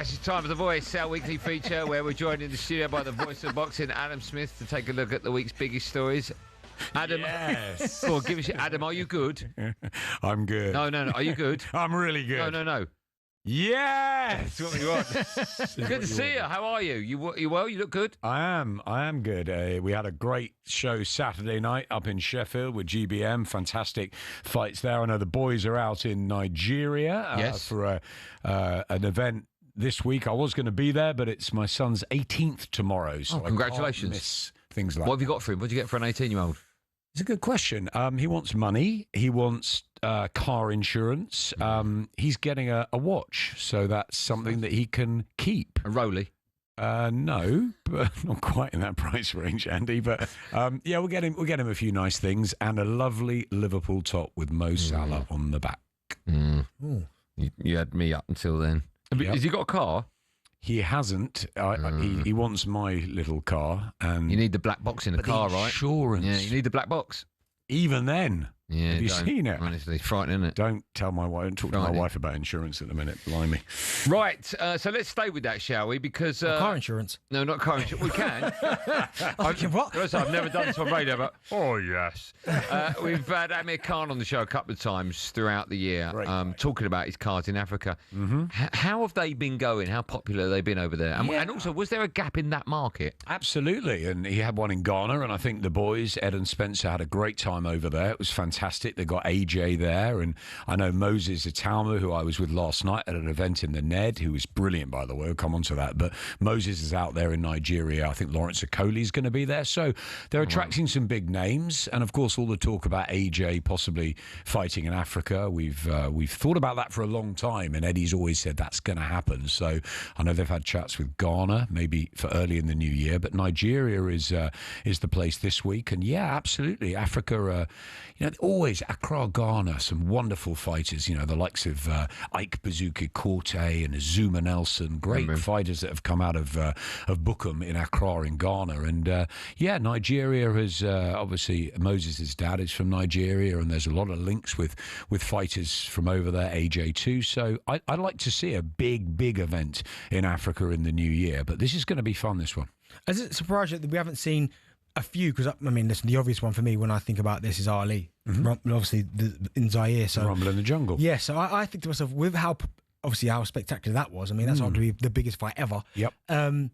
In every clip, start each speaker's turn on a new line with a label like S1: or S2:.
S1: Yes, it's time for The Voice, our weekly feature where we're joined in the studio by the voice of boxing, Adam Smith, to take a look at the week's biggest stories. Adam,
S2: yes.
S1: Go on, give us Adam, are you good?
S2: I'm good.
S1: No. Are you good?
S2: I'm really good.
S1: No.
S2: Yes.
S1: That's what you want. Good to see you. How are you? You well? You look good?
S2: I am good. We had a great show Saturday night up in Sheffield with GBM. Fantastic fights there. I know the boys are out in Nigeria
S1: Yes.
S2: for an event this week. I was going to be there, but it's my son's 18th tomorrow. So
S1: congratulations.
S2: I can't miss things like
S1: What have you got for him? What did you get for an 18-year-old?
S2: It's a good question. He wants money. He wants car insurance. He's getting a watch, so that's something that he can keep.
S1: A Rolly?
S2: No, but not quite in that price range, Andy. But yeah, we'll get him a few nice things and a lovely Liverpool top with Mo Salah on the back.
S1: You had me up until then.
S2: Yep.
S1: Has he got a car?
S2: He hasn't. He wants my little car, and
S1: You need the black box in the car, right?
S2: Insurance.
S1: Yeah, you need the black box.
S2: Even then.
S1: Yeah,
S2: Have you seen it?
S1: Honestly, it's frightening, isn't it?
S2: Don't tell my wife. Don't talk to my wife about insurance at the minute. Blimey.
S1: Right, so let's stay with that, shall we? Because
S3: car insurance.
S1: No, not car insurance. We can.
S3: What?
S1: I've never done this on radio, but yes. We've had Amir Khan on the show a couple of times throughout the year, talking about his cards in Africa. How have they been going? How popular have they been over there? And also, was there a gap in that market?
S2: Absolutely, and he had one in Ghana, and I think the boys, Ed and Spencer, had a great time over there. It was fantastic. They got AJ there, and I know Mosesitauma, who I was with last night at an event in the Ned, who was brilliant, by the way. We'll come on to that. But Moses is out there in Nigeria. I think Lawrence Okoli is going to be there. So they're attracting some big names, and of course, all the talk about AJ possibly fighting in Africa. We've thought about that for a long time, and Eddie's always said that's going to happen. So I know they've had chats with Ghana, maybe for early in the new year, but Nigeria is the place this week. And yeah, absolutely, Africa. Always Accra, Ghana, some wonderful fighters, the likes of Ike Bazooka Korte and Azuma Nelson, great fighters that have come out of Bukum in Accra in Ghana. And Nigeria has, obviously, Moses' dad is from Nigeria, and there's a lot of links with fighters from over there, AJ too. So I'd like to see a big event in Africa in the new year, but this is going to be fun, this one.
S3: Is it surprising that we haven't seen a few? Because listen, the obvious one for me when I think about this is Ali, obviously in Zaire. So
S2: Rumble in the Jungle.
S3: Yeah, so I think to myself, with how spectacular that was. That's arguably the biggest fight ever.
S2: Yep.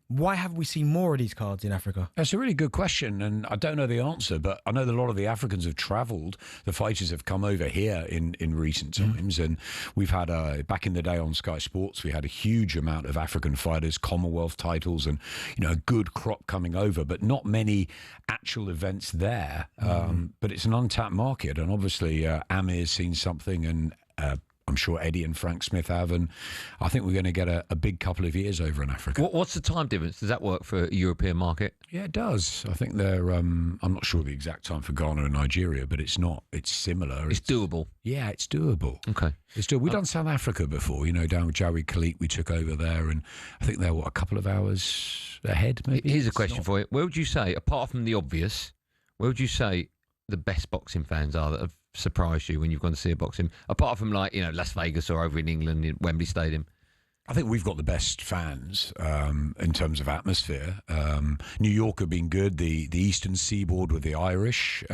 S3: Why haven't we seen more of these cards in Africa?
S2: That's a really good question, and I don't know the answer, but I know that a lot of the Africans have travelled. The fighters have come over here in recent times, and we've had, back in the day on Sky Sports, we had a huge amount of African fighters, Commonwealth titles, and a good crop coming over, but not many actual events there. But it's an untapped market, and obviously Amir's seen something, and I'm sure Eddie and Frank Smith have, and I think we're going to get a big couple of years over in Africa.
S1: What's the time difference? Does that work for a European market?
S2: Yeah, it does. I think they're, I'm not sure the exact time for Ghana and Nigeria, but it's not. It's similar.
S1: It's doable.
S2: Yeah, it's doable.
S1: Okay.
S2: It's doable. We've done South Africa before, down with Jawi Khalid, we took over there, and I think they're, a couple of hours ahead, maybe?
S1: Here's a question for you. Where would you say, apart from the obvious, where would you say the best boxing fans are that have surprised you when you've gone to see a boxing, apart from Las Vegas or over in England in Wembley Stadium?
S2: I think we've got the best fans in terms of atmosphere. New York have been good. The Eastern Seaboard with the Irish,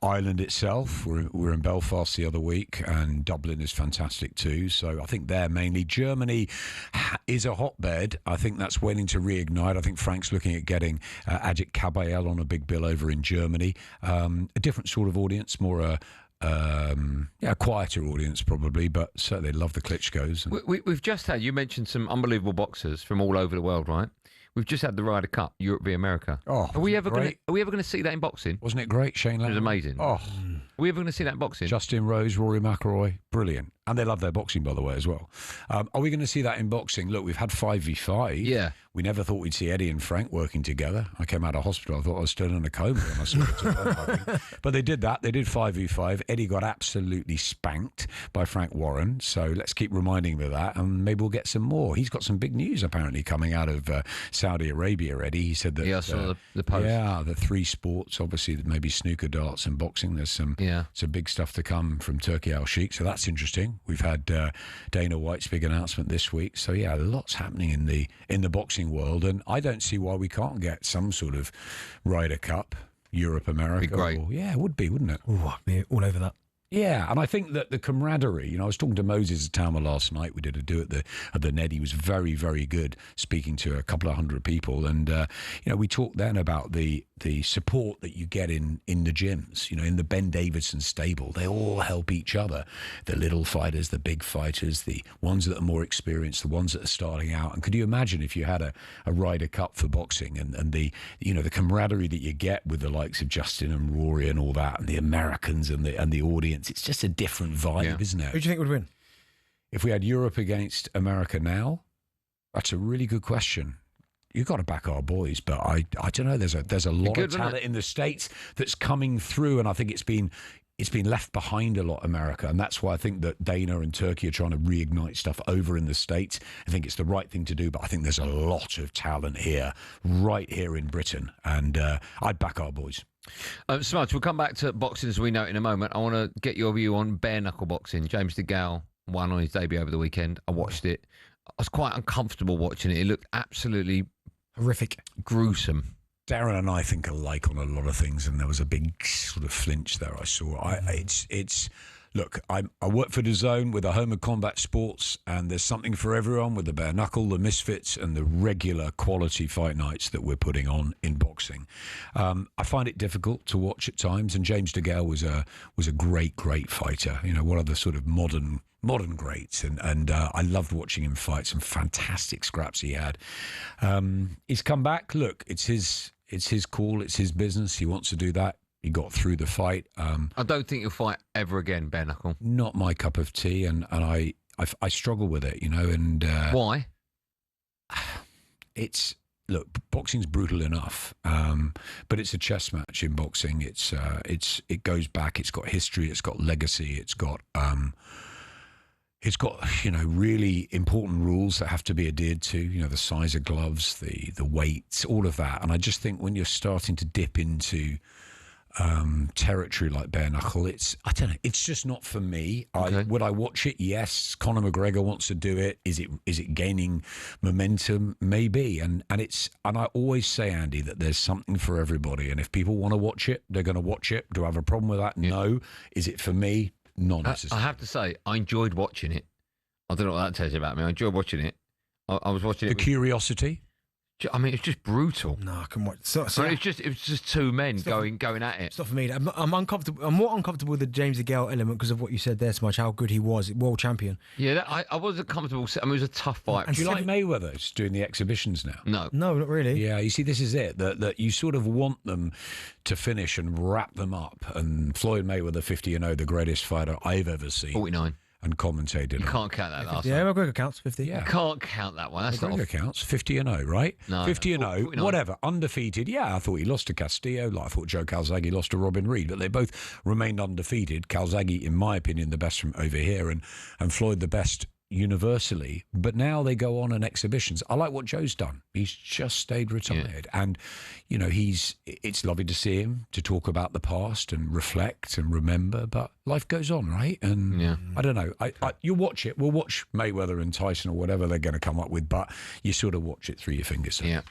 S2: Ireland itself. We're in Belfast the other week, and Dublin is fantastic too. So I think they're mainly. Germany is a hotbed. I think that's waiting to reignite. I think Frank's looking at getting Ajit Kabayel on a big bill over in Germany. A different sort of audience, more a quieter audience probably, but certainly love the Klitschko's.
S1: We've just had, you mentioned some unbelievable boxers from all over the world, right? We've just had the Ryder Cup, Europe v America.
S2: Oh,
S1: are we ever going to see that in boxing?
S2: Wasn't it great, Shane Lowry?
S1: It was amazing.
S2: Oh,
S1: are we ever going to see that in boxing?
S2: Justin Rose, Rory McIlroy, brilliant. And they love their boxing, by the way, as well. Are we going to see that in boxing? Look, we've had 5v5.
S1: Yeah.
S2: We never thought we'd see Eddie and Frank working together. I came out of hospital. I thought I was still in a coma when I saw it. But they did that. They did 5v5. Eddie got absolutely spanked by Frank Warren. So let's keep reminding him of that, and maybe we'll get some more. He's got some big news, apparently, coming out of Saudi Arabia, Eddie. He said that...
S1: Yeah, I saw the post.
S2: Yeah, the three sports, obviously, maybe snooker, darts and boxing. There's some big stuff to come from Turkey Al Sheikh, so that's interesting. We've had Dana White's big announcement this week. So yeah, lots happening in the boxing world, and I don't see why we can't get some sort of Ryder Cup, Europe, America.
S1: Be great.
S2: Yeah, it would be, wouldn't it?
S3: Oh, I'd be all over that.
S2: Yeah, and I think that the camaraderie, I was talking to Mosesitauma last night. We did a do at the Ned. He was very, very good speaking to a couple of hundred people. And, we talked then about the support that you get in the gyms, in the Ben Davidson stable. They all help each other. The little fighters, the big fighters, the ones that are more experienced, the ones that are starting out. And could you imagine if you had a Ryder Cup for boxing and the camaraderie that you get with the likes of Justin and Rory and all that, and the Americans and the audience? It's just a different vibe, isn't it?
S3: Who do you think would win?
S2: If we had Europe against America now, that's a really good question. You've got to back our boys, but I don't know. There's a lot of talent in the States that's coming through, and I think it's been left behind a lot, America, and that's why I think that Dana and Turkey are trying to reignite stuff over in the States. I think it's the right thing to do, but I think there's a lot of talent here, right here in Britain, and I'd back our boys.
S1: Smudge, we'll come back to boxing as we know it in a moment. I want to get your view on bare knuckle boxing. James DeGale won on his debut over the weekend. I watched it. I was quite uncomfortable watching it. It looked absolutely
S3: horrific,
S1: gruesome.
S2: Darren and I think alike on a lot of things, and there was a big sort of flinch there I saw. Look, I work for DAZN with a home of combat sports, and there's something for everyone with the bare knuckle, the misfits, and the regular quality fight nights that we're putting on in boxing. I find it difficult to watch at times, and James DeGale was a great fighter. One of the sort of modern greats, and I loved watching him fight. Some fantastic scraps he had. He's come back. Look, it's his call. It's his business. He wants to do that. He got through the fight.
S1: I don't think he'll fight ever again, bare knuckle.
S2: Not my cup of tea, and I struggle with it, and
S1: why?
S2: Look, boxing's brutal enough, but it's a chess match in boxing. It goes back. It's got history. It's got legacy. It's got really important rules that have to be adhered to. The size of gloves, the weights, all of that. And I just think when you're starting to dip into territory like bare knuckle, I don't know, it's just not for me.
S1: Okay.
S2: Would I watch it? Yes. Conor McGregor wants to do it. Is it gaining momentum? Maybe. And I always say, Andy, that there's something for everybody, and if people want to watch it, they're going to watch it. Do I have a problem with that? Yeah. No. Is it for me? Not necessarily.
S1: I have to say, I enjoyed watching it. I don't know what that tells you about me. I enjoyed watching it. I was watching it.
S2: The curiosity?
S1: I mean, it's just brutal.
S3: No, I can watch.
S1: It was just two men going at it.
S3: It's not for me. I'm uncomfortable. I'm more uncomfortable with the James DeGale element because of what you said there so much. How good he was, world champion.
S1: Yeah, I wasn't comfortable. I mean, it was a tough fight.
S2: Do you like Mayweather's doing the exhibitions now?
S1: No,
S3: not really.
S2: Yeah, you see, this is it. That you sort of want them to finish and wrap them up. And Floyd Mayweather, 50-0, the greatest fighter I've ever seen.
S1: 49.
S2: And commentated.
S1: You can't count that last
S3: Yeah,
S1: one.
S3: McGregor counts 50.
S1: Yeah. You can't count that one. That's
S2: McGregor counts 50-0, right?
S1: No,
S2: 50-0, whatever, undefeated. Yeah, I thought he lost to Castillo. I thought Joe Calzaghe lost to Robin Reed, but they both remained undefeated. Calzaghe, in my opinion, the best from over here, and Floyd the best universally. But now they go on exhibitions. I like what Joe's done. He's just stayed retired, and it's lovely to see him to talk about the past and reflect and remember. But life goes on, right? And I don't know. You watch it. We'll watch Mayweather and Tyson or whatever they're going to come up with, but you sort of watch it through your fingers.
S1: Yeah.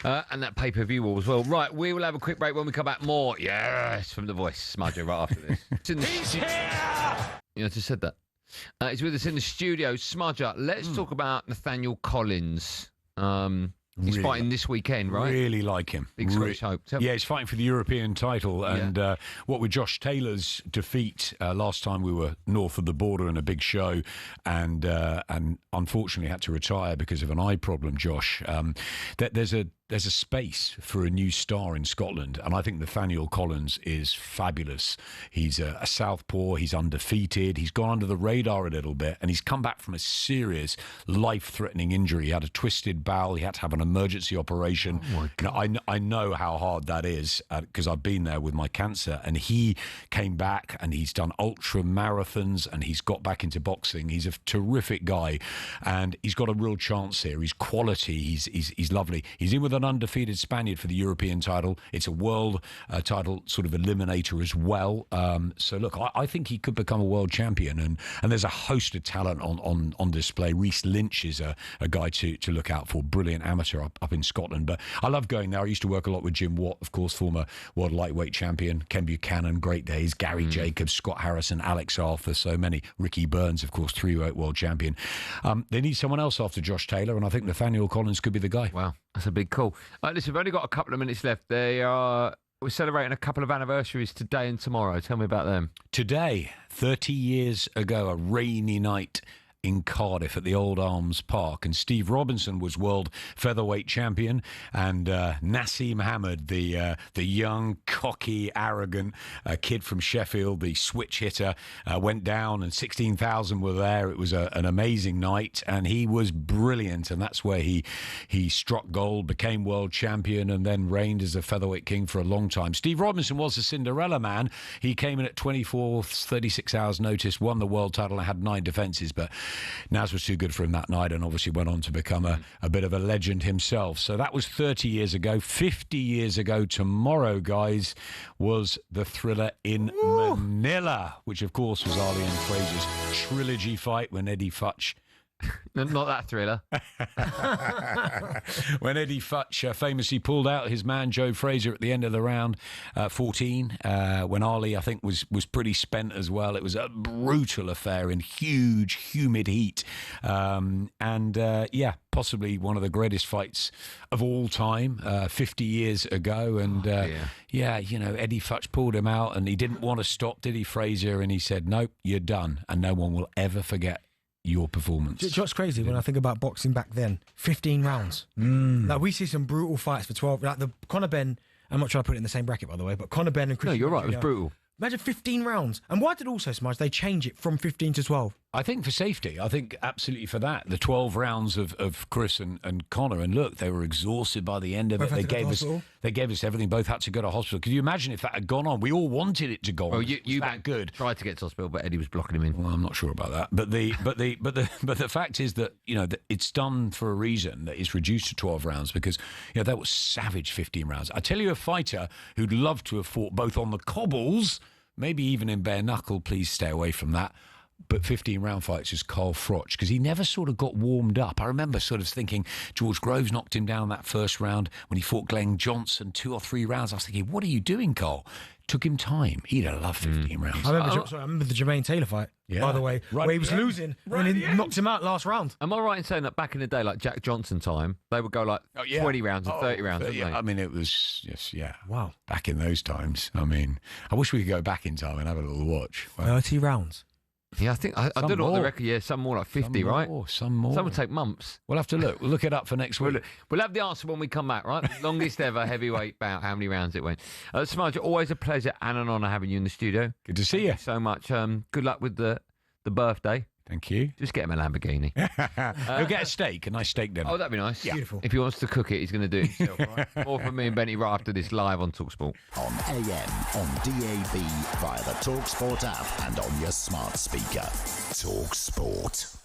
S1: And that pay-per-view will as well. Right, we will have a quick break. When we come back, more yes from the voice, Smudger, right after this. He's here! I just said that. He's with us in the studio. Smudger, let's talk about Nathaniel Collins. He's fighting this weekend, right?
S2: Really like him.
S1: Big Scottish hope.
S2: Yeah, he's fighting for the European title. And what with Josh Taylor's defeat last time, we were north of the border in a big show, and unfortunately had to retire because of an eye problem, Josh. There's a space for a new star in Scotland, and I think Nathaniel Collins is fabulous. He's a southpaw, he's undefeated, he's gone under the radar a little bit, and he's come back from a serious, life-threatening injury. He had a twisted bowel, he had to have an emergency operation.
S1: Oh my God.
S2: Now, I know how hard that is, because I've been there with my cancer, and he came back, and he's done ultra marathons, and he's got back into boxing. He's a terrific guy, and he's got a real chance here. He's quality, he's lovely. He's in with an undefeated Spaniard for the European title. It's a world title sort of eliminator as well. So look, I think he could become a world champion, and there's a host of talent on display. Reece Lynch is a guy to look out for, brilliant amateur up in Scotland. But I love going there. I used to work a lot with Jim Watt, of course, former world lightweight champion, Ken Buchanan, great days, Gary Jacobs, Scott Harrison, Alex Arthur, so many. Ricky Burns, of course, 3-weight world champion. They need someone else after Josh Taylor, and I think Nathaniel Collins could be the guy.
S1: Wow, that's a big call. Listen, we've only got a couple of minutes left. We're celebrating a couple of anniversaries today and tomorrow. Tell me about them.
S2: Today, 30 years ago, a rainy night in Cardiff at the Old Arms Park, and Steve Robinson was world featherweight champion, and Nassim Hamid, the young, cocky, arrogant kid from Sheffield, the switch hitter, went down, and 16,000 were there. It was an amazing night, and he was brilliant, and that's where he struck gold, became world champion, and then reigned as a featherweight king for a long time. Steve Robinson was a Cinderella man. He came in at 24, 36 hours notice, won the world title, and had 9 defences, but Naz was too good for him that night, and obviously went on to become a bit of a legend himself. So that was 30 years ago. 50 years ago tomorrow, guys, was the Thriller in Manila, which of course was Ali and Fraser's trilogy fight when Eddie Futch...
S1: Not that Thriller.
S2: When Eddie Futch famously pulled out his man Joe Fraser at the end of the round 14, when Ali, I think, was pretty spent as well. It was a brutal affair in huge, humid heat. Possibly one of the greatest fights of all time, 50 years ago. And Eddie Futch pulled him out, and he didn't want to stop, did he, Fraser? And he said, nope, you're done. And no one will ever forget your performance.
S3: Do you know what's crazy? When I think about boxing back then, 15 rounds. Like, we see some brutal fights for 12. Like the Conor Benn, I'm not trying to put it in the same bracket, by the way, but Conor Benn and Chris.
S1: No, you're right. It was brutal.
S3: Imagine 15 rounds. And why did also, Smudge, they change it from 15 to 12?
S2: I think for safety. I think absolutely for that. The 12 rounds of Chris and Conor, and look, they were exhausted by the end of it. They gave us everything. Both had to go to hospital. Could you imagine if that had gone on? We all wanted it to go on.
S1: Well, you that good. Tried to get to hospital, but Eddie was blocking him in.
S2: Well, I'm not sure about that. But the fact is that that it's done for a reason. That it's reduced to 12 rounds because that was savage 15 rounds. I tell you, a fighter who'd love to have fought both on the cobbles, maybe even in bare knuckle. Please stay away from that. But 15-round fights is Carl Froch, because he never sort of got warmed up. I remember sort of thinking George Groves knocked him down that first round when he fought Glenn Johnson, 2 or 3 rounds. I was thinking, what are you doing, Carl? Took him time. He'd have loved 15 rounds.
S3: I remember the Jermaine Taylor fight, by the way, where he was losing when he knocked him out last round.
S1: Am I right in saying that back in the day, like Jack Johnson time, they would go like 20 rounds and 30 rounds, didn't they?
S2: I mean, it was,
S3: Wow.
S2: Back in those times. I mean, I wish we could go back in time and have a little watch.
S3: Wow. 30 rounds.
S1: Yeah, I think I don't know what the record. Yeah, some more like 50, right?
S2: Some more.
S1: Some would take months.
S2: We'll have to look. We'll look it up for next week.
S1: We'll have the answer when we come back, right? Longest ever heavyweight bout. How many rounds it went? Smudge, always a pleasure and an honour having you in the studio.
S2: Good to see you.
S1: Thank you so much. Good luck with the birthday.
S2: Thank you.
S1: Just get him a Lamborghini.
S2: He'll get a steak, a nice steak dinner.
S1: Oh, that'd be nice.
S3: Yeah. Beautiful.
S1: If he wants to cook it, he's going to do it himself, right? More from me and Benny right after this live on talkSPORT.
S4: On AM, on DAB, via the talkSPORT app and on your smart speaker. talkSPORT.